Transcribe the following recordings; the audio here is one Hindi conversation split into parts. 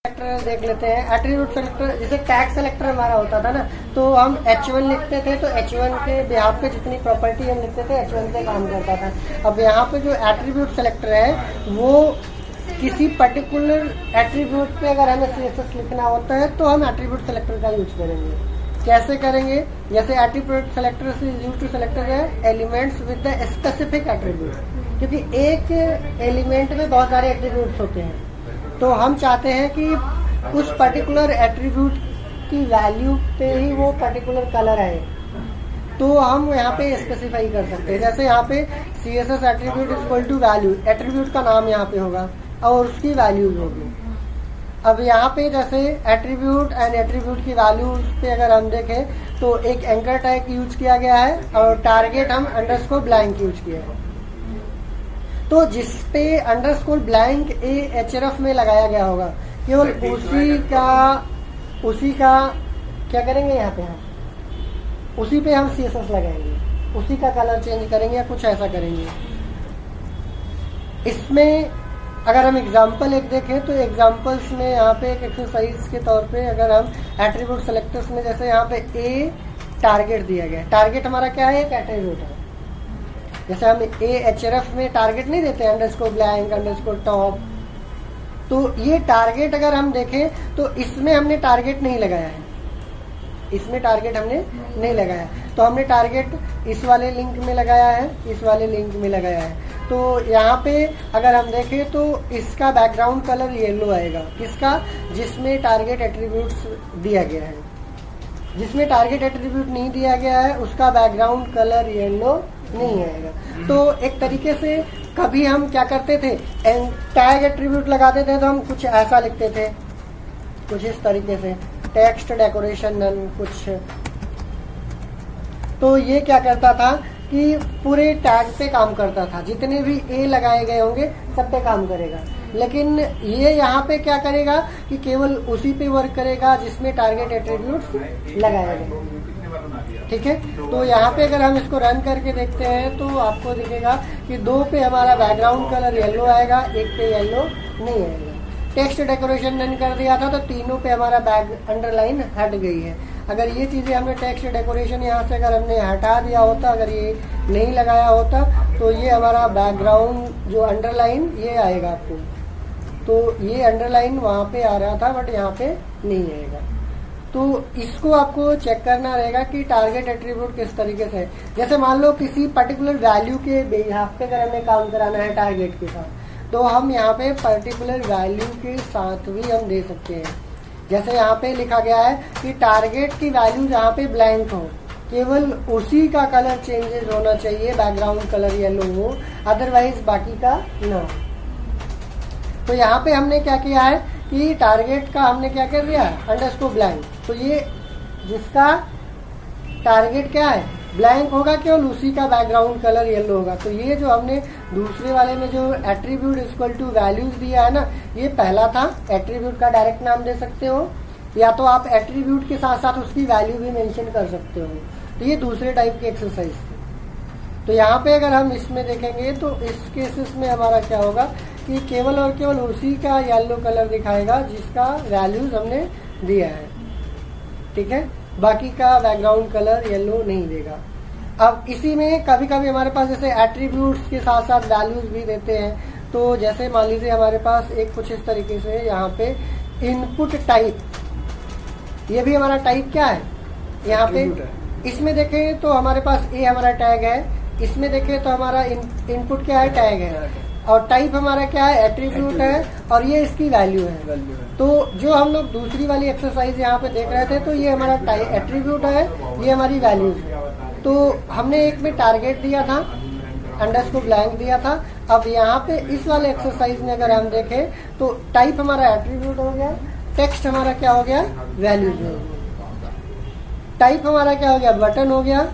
सेलेक्टर देख लेते हैं। एट्रीब्यूट सेलेक्टर जैसे टैग सेलेक्टर हमारा होता था ना, तो हम H1 लिखते थे तो H1 के बिहाफ पे जितनी प्रॉपर्टी हम लिखते थे H1 पे काम करता था। अब यहाँ पे जो एट्रीब्यूट सेलेक्टर है वो किसी पर्टिकुलर एट्रीब्यूट पे अगर हमें CSS लिखना होता है तो हम एट्रीब्यूट सेलेक्टर का यूज करेंगे। कैसे करेंगे? जैसे एट्रीब्यूट सेलेक्टर से यूज टू सेलेक्टर है elements with the specific attribute, क्योंकि एक एलिमेंट में बहुत सारे एट्रीब्यूट्स होते हैं, तो हम चाहते हैं कि उस पर्टिकुलर एट्रीब्यूट की वैल्यू पे ही वो पर्टिकुलर कलर आए, तो हम यहाँ पे स्पेसिफाई कर सकते हैं। जैसे यहाँ पे CSS attribute is equal to value, attribute का नाम यहाँ पे होगा और उसकी वैल्यूज होगी। अब यहाँ पे जैसे एट्रीब्यूट एंड एट्रीब्यूट की वैल्यूज पे अगर हम देखें तो एक एंकर टैग यूज किया गया है और टारगेट हम अंडरस्कोर ब्लैंक यूज किया है। तो जिसपे अंडरस्कोर ब्लैंक href में लगाया गया होगा, केवल उसी का क्या करेंगे, यहाँ पे हम उसी पे हम CSS लगाएंगे, उसी का कलर चेंज करेंगे या कुछ ऐसा करेंगे। इसमें अगर हम एग्जाम्पल एक देखें तो एग्जाम्पल्स में यहाँ पे एक एक्सरसाइज के तौर पे अगर हम एट्रीब्यूट सेलेक्टर्स में जैसे यहाँ पे A टारगेट दिया गया, टारगेट हमारा क्या है, एक एट्रीब्यूट है। जैसे हम href में टारगेट नहीं देते अंडरस्कोर ब्लैंक अंडरस्कोर टॉप, तो ये टारगेट अगर हम देखें तो इसमें हमने टारगेट नहीं लगाया है, इसमें टारगेट हमने नहीं लगाया, तो हमने टारगेट इस वाले लिंक में लगाया है, इस वाले लिंक में लगाया है। तो यहाँ पे अगर हम देखें तो इसका बैकग्राउंड कलर येलो आएगा, किसका, जिसमें टारगेट एट्रीब्यूट्स दिया गया है। जिसमें टारगेट एट्रीब्यूट नहीं दिया गया है उसका बैकग्राउंड कलर येलो नहीं आएगा। तो एक तरीके से कभी हम क्या करते थे, टैग एट्रीब्यूट लगाते थे तो हम कुछ ऐसा लिखते थे, कुछ इस तरीके से टेक्स्ट डेकोरेशन नन कुछ। तो ये क्या करता था कि पूरे टैग पे काम करता था, जितने भी A लगाए गए होंगे सब पे काम करेगा। लेकिन ये यहाँ पे क्या करेगा कि केवल उसी पे वर्क करेगा जिसमें टारगेट एट्रीब्यूट्स लगाए गए। ठीक है, तो यहाँ पे अगर हम इसको रन करके देखते हैं तो आपको दिखेगा कि 2 पे हमारा बैकग्राउंड कलर येलो आएगा, 1 पे येलो नहीं आएगा। टेक्स्ट डेकोरेशन नन कर दिया था तो तीनों पे हमारा अंडरलाइन हट गई है। अगर ये चीजें हमने टेक्स्ट डेकोरेशन यहाँ से अगर हमने हटा दिया होता, अगर ये नहीं लगाया होता तो ये हमारा बैकग्राउंड जो अंडरलाइन ये आएगा आपको, तो ये अंडरलाइन वहां पे आ रहा था बट यहाँ पे नहीं आएगा। तो इसको आपको चेक करना रहेगा कि टारगेट एट्रीब्यूट किस तरीके से, जैसे मान लो किसी पर्टिकुलर वैल्यू के बिहाफ पे अगर हमें काम कराना है टारगेट के साथ, तो हम यहाँ पे पर्टिकुलर वैल्यू के साथ भी हम दे सकते हैं। जैसे यहाँ पे लिखा गया है कि टारगेट की वैल्यू जहाँ पे ब्लैंक हो, केवल उसी का कलर चेंजेस होना चाहिए, बैकग्राउंड कलर येलो हो, अदरवाइज बाकी का ना। तो यहाँ पे हमने क्या किया है कि टारगेट का हमने क्या कर दिया, अंडरस्कोर ब्लैंक। तो ये जिसका टारगेट क्या है ब्लैंक होगा, केवल उसी का बैकग्राउंड कलर येलो होगा। तो ये जो हमने दूसरे वाले में जो एट्रीब्यूट इक्वल टू वैल्यूज दिया है ना, ये पहला था, एट्रीब्यूट का डायरेक्ट नाम दे सकते हो या तो आप एट्रीब्यूट के साथ साथ उसकी वैल्यू भी मेंशन कर सकते हो। तो ये दूसरे टाइप की एक्सरसाइज थी। तो यहाँ पे अगर हम इसमें देखेंगे तो इस केसेस में हमारा क्या होगा कि केवल और केवल उसी का येलो कलर दिखाएगा जिसका वैल्यूज हमने दिया है। ठीक है, बाकी का बैकग्राउंड कलर येलो नहीं देगा। अब इसी में कभी कभी हमारे पास जैसे एट्रीब्यूट्स के साथ साथ वैल्यूज भी देते हैं, तो जैसे मान लीजिए हमारे पास एक कुछ इस तरीके से यहाँ पे इनपुट टाइप, ये भी हमारा टाइप क्या है यहाँ पे, इसमें देखें तो हमारे पास A हमारा टैग है, इसमें देखें तो हमारा इनपुट क्या है, टैग है, और टाइप हमारा क्या है, एट्रीब्यूट है, और ये इसकी वैल्यू है। तो जो हम लोग दूसरी वाली एक्सरसाइज यहाँ पे देख रहे थे तो ये हमारा एट्रीब्यूट है, ये हमारी वैल्यूज है। तो हमने एक में टारगेट दिया था, अंडरस्कोर ब्लैंक दिया था। अब यहाँ पे इस वाले एक्सरसाइज में अगर हम देखें तो टाइप हमारा एट्रीब्यूट हो गया, टेक्स्ट हमारा क्या हो गया, वैल्यूज हो गया। टाइप हमारा क्या हो गया, बटन हो गया,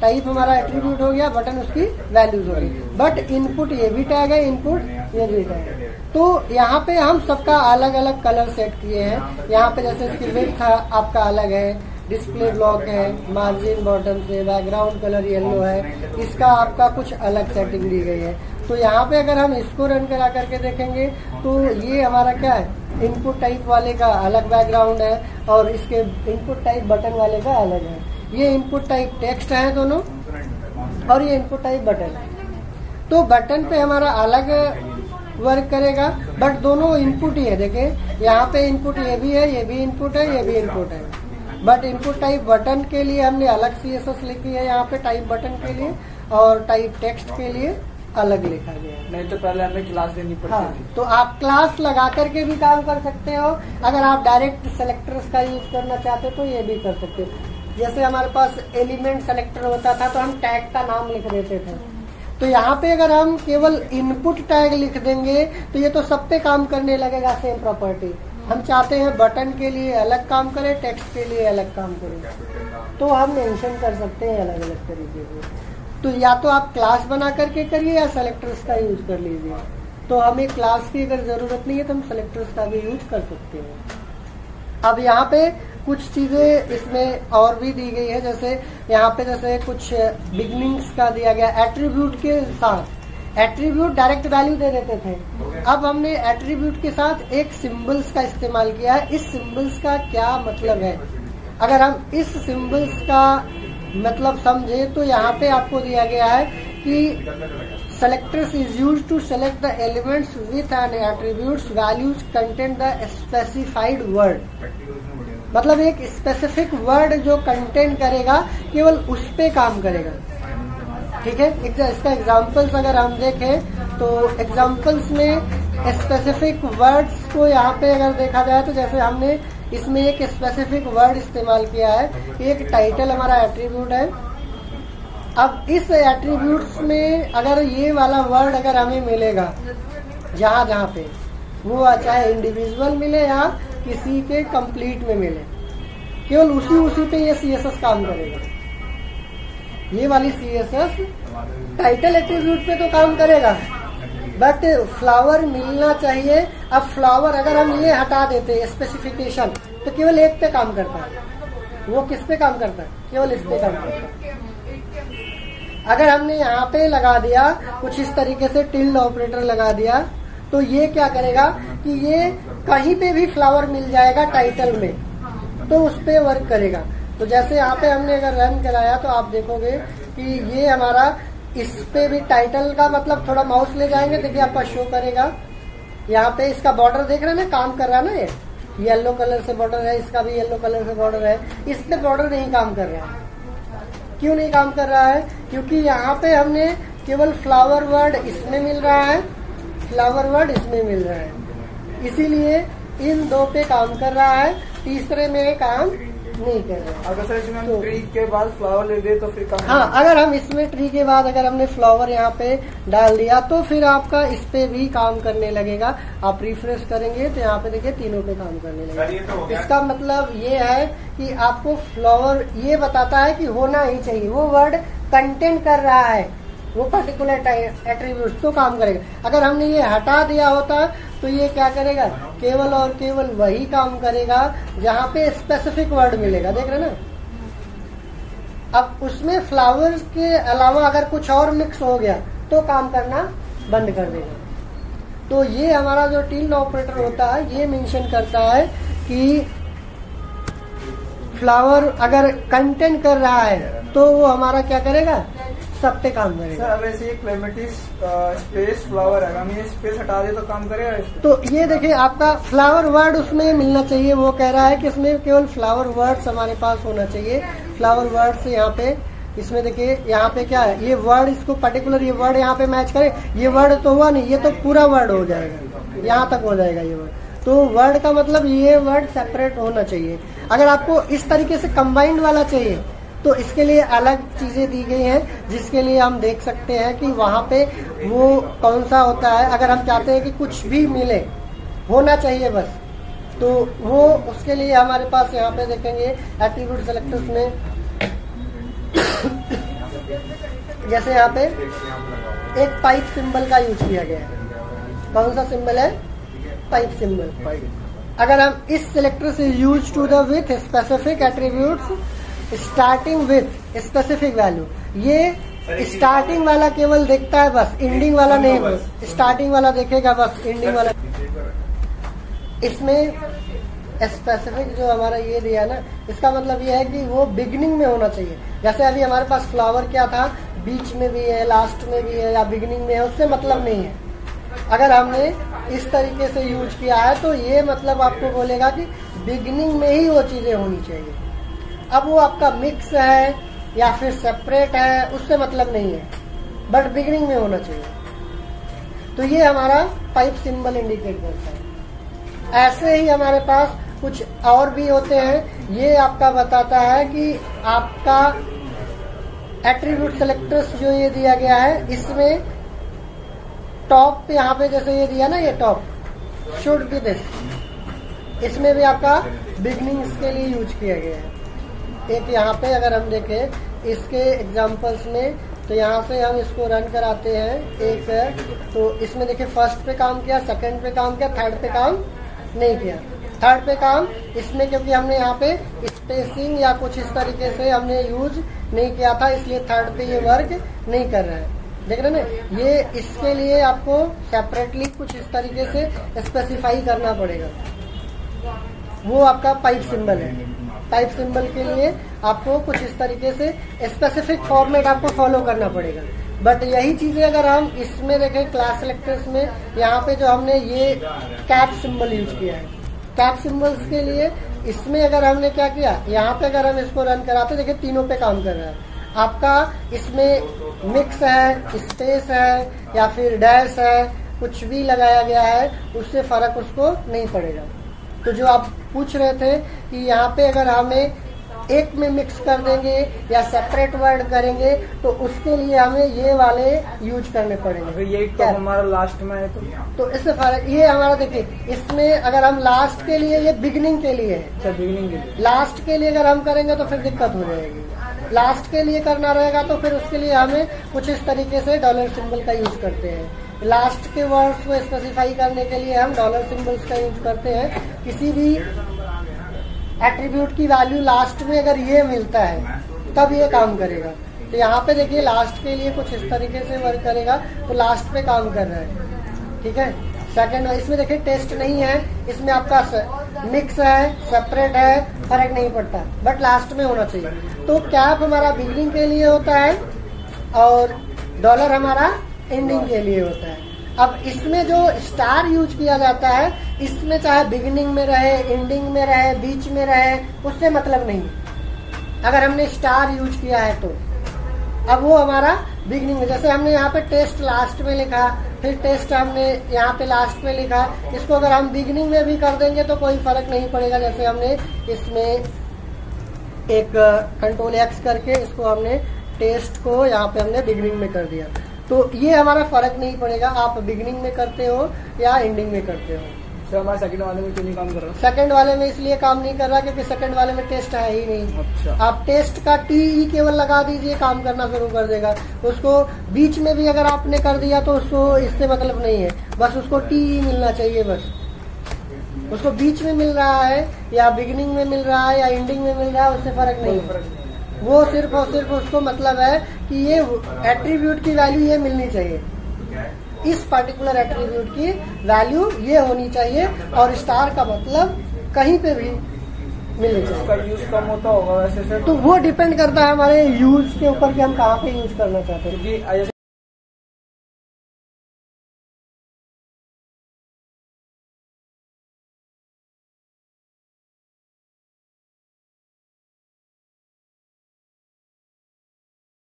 टाइप हमारा एट्रीब्यूट हो गया, बटन उसकी वैल्यूज हो गई। बट इनपुट ये भी टैग है, इनपुट ये भी टैग है। तो यहाँ पे हम सबका अलग अलग कलर सेट किए हैं। यहाँ पे जैसे इसकी विड्थ आपका अलग है, डिस्प्ले ब्लॉक है, मार्जिन बॉटम से, बैकग्राउंड कलर येलो है, इसका आपका कुछ अलग सेटिंग दी गई है। तो यहाँ पे अगर हम इसको रन करा करके देखेंगे तो ये हमारा क्या है, इनपुट टाइप वाले का अलग बैकग्राउंड है और इसके इनपुट टाइप बटन वाले का अलग है। ये इनपुट टाइप टेक्स्ट है दोनों और ये इनपुट टाइप बटन है। तो बटन पे हमारा अलग वर्क करेगा, बट दोनों इनपुट ही है। देखें यहाँ पे इनपुट ये भी है, ये भी इनपुट है, ये भी इनपुट है, बट इनपुट टाइप बटन के लिए हमने अलग CSS लिखी है यहाँ पे टाइप बटन के लिए, और टाइप टेक्स्ट के लिए अलग लिखा गया। नहीं तो पहले हमें क्लास देनी पड़ती थी। तो आप क्लास लगा करके भी काम कर सकते हो। अगर आप डायरेक्ट सेलेक्टर्स का यूज करना चाहते हो तो ये भी कर सकते हो। जैसे हमारे पास एलिमेंट सेलेक्टर होता था तो हम टैग का नाम लिख देते थे, तो यहाँ पे अगर हम केवल इनपुट टैग लिख देंगे तो ये तो सब पे काम करने लगेगा सेम प्रॉपर्टी। हम चाहते हैं बटन के लिए अलग काम करे, टेक्स्ट के लिए अलग काम करे, तो हम मेंशन कर सकते हैं अलग अलग तरीके से। तो या तो आप क्लास बना करके करिए या सेलेक्टर्स का यूज कर लीजिए। तो हमें क्लास की अगर जरूरत नहीं है तो हम सेलेक्टर्स का भी यूज कर सकते हैं। अब यहाँ पे कुछ चीजें इसमें और भी दी गई है, जैसे यहाँ पे जैसे कुछ बिगनिंग्स का दिया गया एट्रीब्यूट के साथ। एट्रीब्यूट डायरेक्ट वैल्यू दे देते थे, अब हमने एट्रीब्यूट के साथ एक सिंबल्स का इस्तेमाल किया है। इस सिंबल्स का क्या मतलब है, अगर हम इस सिंबल्स का मतलब समझे तो यहाँ पे आपको दिया गया है कि selectors is used to select the elements with an attributes values content the specified word. मतलब एक स्पेसिफिक वर्ड जो कंटेंट करेगा केवल उस पे काम करेगा। ठीक है, इसका एग्जांपल्स अगर हम देखें तो एग्जांपल्स में स्पेसिफिक वर्ड्स को यहाँ पे अगर देखा जाए तो जैसे हमने इसमें एक स्पेसिफिक वर्ड इस्तेमाल किया है। एक टाइटल हमारा एट्रीब्यूट है। अब इस एट्रीब्यूट्स में अगर ये वाला वर्ड अगर हमें मिलेगा जहाँ जहाँ पे, वो चाहे इंडिविजुअल मिले या किसी के कंप्लीट में मिले, केवल उसी पे ये CSS काम करेगा। ये वाली CSS टाइटल एट्रीब्यूट पे तो काम करेगा, बट फ्लावर मिलना चाहिए। अब फ्लावर अगर हम ये हटा देते स्पेसिफिकेशन तो केवल एक पे काम करता है। वो किस पे काम करता है, केवल इस पे काम करता है। अगर हमने यहाँ पे लगा दिया कुछ इस तरीके से टिल्ड ऑपरेटर लगा दिया तो ये क्या करेगा कि ये कहीं पे भी फ्लावर मिल जाएगा टाइटल में, तो उस पे वर्क करेगा। तो जैसे यहाँ पे हमने अगर रन कराया तो आप देखोगे कि ये हमारा इस पे भी टाइटल का मतलब थोड़ा माउस ले जाएंगे, देखिए आपका शो करेगा। यहाँ पे इसका बॉर्डर देख रहे हैं ना, काम कर रहा है ना, ये येलो कलर से बॉर्डर है, इसका भी येलो कलर से बॉर्डर है। इस पे बॉर्डर नहीं काम कर रहा है। क्यों नहीं काम कर रहा है, क्योंकि यहाँ पे हमने केवल फ्लावर वर्ड इसमें मिल रहा है, फ्लावर वर्ड इसमें मिल रहा है, इसीलिए इन दो पे काम कर रहा है, तीसरे में काम नहीं कर रहा है। अगर सर इसमें हम ट्री के बाद फ्लावर ले दे तो फिर काम, हाँ, अगर हम इसमें ट्री के बाद अगर हमने फ्लावर यहाँ पे डाल दिया तो फिर आपका इस पे भी काम करने लगेगा। आप रिफ्रेश करेंगे तो यहाँ पे देखिए तीनों पे काम करने लगेगा। इसका मतलब ये है कि आपको फ्लावर ये बताता है कि होना ही चाहिए, वो वर्ड कंटेंट कर रहा है, वो पर्टिकुलर एट्रीब्यूट तो काम करेगा। अगर हमने ये हटा दिया होता तो ये क्या करेगा, केवल और केवल वही काम करेगा जहाँ पे स्पेसिफिक वर्ड मिलेगा। देख रहे ना, अब उसमें फ्लावर्स के अलावा अगर कुछ और मिक्स हो गया तो काम करना बंद कर देगा। तो ये हमारा जो टिल्ड ऑपरेटर होता है ये मेंशन करता है कि फ्लावर अगर कंटेंट कर रहा है तो वो हमारा क्या करेगा, सब पे काम करेगा। सर अब ऐसे क्लेमेटिस स्पेस फ्लावर है, हम ये स्पेस हटा दे तो काम करेगा इसमें? तो ये देखिए आपका फ्लावर वर्ड उसमें मिलना चाहिए। वो कह रहा है कि इसमें केवल फ्लावर वर्ड्स हमारे पास होना चाहिए। फ्लावर वर्ड्स यहाँ पे, इसमें देखिए यहाँ पे क्या है, ये वर्ड इसको पर्टिकुलर ये वर्ड यहाँ पे मैच करे। ये वर्ड तो हुआ नहीं, ये तो पूरा वर्ड हो जाएगा, यहाँ तक हो जाएगा ये वर्ड। तो वर्ड का मतलब ये वर्ड सेपरेट होना चाहिए। अगर आपको इस तरीके से कंबाइंड वाला चाहिए तो इसके लिए अलग चीजें दी गई हैं, जिसके लिए हम देख सकते हैं कि वहां पे वो कौन सा होता है। अगर हम चाहते हैं कि कुछ भी मिले, होना चाहिए बस, तो वो उसके लिए हमारे पास यहाँ पे देखेंगे एट्रीब्यूट सेलेक्टर्स में जैसे यहाँ पे एक पाइप सिंबल का यूज किया गया है। कौन सा सिंबल है, पाइप सिंबल। अगर हम इस सेलेक्टर से use to the with specific attributes starting with specific value, ये स्टार्टिंग वाला केवल देखता है बस, एंडिंग वाला नहीं, स्टार्टिंग वाला देखेगा बस, एंडिंग वाला। इसमें स्पेसिफिक जो हमारा ये दिया ना, इसका मतलब ये है कि वो बिगिनिंग में होना चाहिए। जैसे अभी हमारे पास फ्लावर क्या था, बीच में भी है, लास्ट में भी है या बिगिनिंग में है, उससे मतलब नहीं है। अगर हमने इस तरीके से यूज किया है तो ये मतलब आपको बोलेगा कि बिगिनिंग में ही वो चीजें होनी चाहिए। अब वो आपका मिक्स है या फिर सेपरेट है, उससे मतलब नहीं है, बट बिगिनिंग में होना चाहिए। तो ये हमारा पाइप सिंबल इंडिकेट करता है। ऐसे ही हमारे पास कुछ और भी होते हैं। ये आपका बताता है कि आपका एट्रीब्यूट सेलेक्टर्स जो ये दिया गया है, इसमें टॉप पे यहाँ पे जैसे ये दिया ना, ये टॉप शुड बी दिस, इसमें भी आपका बिगनिंग्स के लिए यूज किया गया है। एक यहाँ पे अगर हम देखें इसके एग्जांपल्स में, तो यहाँ से हम इसको रन कराते हैं एक, तो इसमें देखिए फर्स्ट पे काम किया, सेकंड पे काम किया, थर्ड पे काम नहीं किया। थर्ड पे काम इसमें क्योंकि हमने यहाँ पे स्पेसिंग या कुछ इस तरीके से हमने यूज नहीं किया था, इसलिए थर्ड पे ये वर्क नहीं कर रहा है। देख रहे ना, ये इसके लिए आपको सेपरेटली कुछ इस तरीके से स्पेसिफाई करना पड़ेगा। वो आपका पाइप सिंबल है। पाइप सिंबल के लिए आपको कुछ इस तरीके से स्पेसिफिक फॉर्मेट आपको फॉलो करना पड़ेगा। बट यही चीजें अगर हम इसमें देखें क्लास सेलेक्टर्स में, यहाँ पे जो हमने ये कैप सिंबल यूज किया है, कैप सिंबल्स के लिए इसमें अगर हमने क्या किया, यहाँ पे अगर हम इसको रन कराते, देखिए तीनों पे काम कर रहा है आपका। इसमें मिक्स है, स्पेस है या फिर डैश है, कुछ भी लगाया गया है, उससे फर्क उसको नहीं पड़ेगा। तो जो आप पूछ रहे थे कि यहाँ पे अगर हमें एक में मिक्स कर देंगे या सेपरेट वर्ड करेंगे, तो उसके लिए हमें ये वाले यूज करने पड़ेंगे। ये तो हमारा लास्ट में है, तो इससे फर्क ये हमारा देखिए, इसमें अगर हम लास्ट के लिए, ये बिगिनिंग के लिए है। अच्छा, बिगिनिंग के लिए। लास्ट के लिए अगर हम करेंगे तो फिर दिक्कत हो जाएगी। लास्ट के लिए करना रहेगा तो फिर उसके लिए हमें कुछ इस तरीके से डॉलर सिंबल का यूज करते हैं। लास्ट के वर्ड्स को स्पेसिफाई करने के लिए हम डॉलर सिंबल्स का यूज करते हैं। किसी भी एट्रीब्यूट की वैल्यू लास्ट में अगर ये मिलता है तब ये काम करेगा। तो यहाँ पे देखिए लास्ट के लिए कुछ इस तरीके से वर्क करेगा, तो लास्ट पे काम कर रहा है। ठीक है। सेकंड, इसमें देखिए टेस्ट नहीं है, इसमें आपका मिक्स है, सेपरेट है, फर्क नहीं पड़ता, बट लास्ट में होना चाहिए। तो कैप हमारा बिगिनिंग के लिए होता है और डॉलर हमारा एंडिंग के लिए होता है। अब इसमें जो स्टार यूज किया जाता है, इसमें चाहे बिगिनिंग में रहे, एंडिंग में रहे, बीच में रहे, उससे मतलब नहीं। अगर हमने स्टार यूज किया है तो अब वो हमारा बिगिनिंग में, जैसे हमने यहाँ पे टेस्ट लास्ट में लिखा, फिर टेस्ट हमने यहाँ पे लास्ट में लिखा, इसको अगर हम बिगिनिंग में भी कर देंगे तो कोई फर्क नहीं पड़ेगा। जैसे हमने इसमें एक कंट्रोल एक्स करके इसको हमने टेस्ट को यहाँ पे हमने बिगिनिंग में कर दिया, तो ये हमारा फर्क नहीं पड़ेगा आप बिगिनिंग में करते हो या एंडिंग में करते हो। सर हमारे सेकंड वाले में क्यों नहीं काम कर रहा? सेकंड वाले में इसलिए काम नहीं कर रहा क्योंकि सेकंड वाले में टेस्ट है ही नहीं। अच्छा। आप टेस्ट का टी केवल लगा दीजिए, काम करना शुरू कर देगा। उसको बीच में भी अगर आपने कर दिया तो उसको इससे मतलब नहीं है, बस उसको टी मिलना चाहिए। बस उसको बीच में मिल रहा है या बिगिनिंग में मिल रहा है या एंडिंग में मिल रहा है, उससे फर्क नहीं है। वो सिर्फ और सिर्फ उसको मतलब है कि ये एट्रीब्यूट की वैल्यू ये मिलनी चाहिए, इस पर्टिकुलर एट्रीब्यूट की वैल्यू ये होनी चाहिए, और स्टार का मतलब कहीं पे भी मिलनी चाहिए। उसका यूज कम होता होगा वैसे सर? तो वो डिपेंड करता है हमारे यूज के ऊपर कि हम कहाँ पे यूज करना चाहते हैं।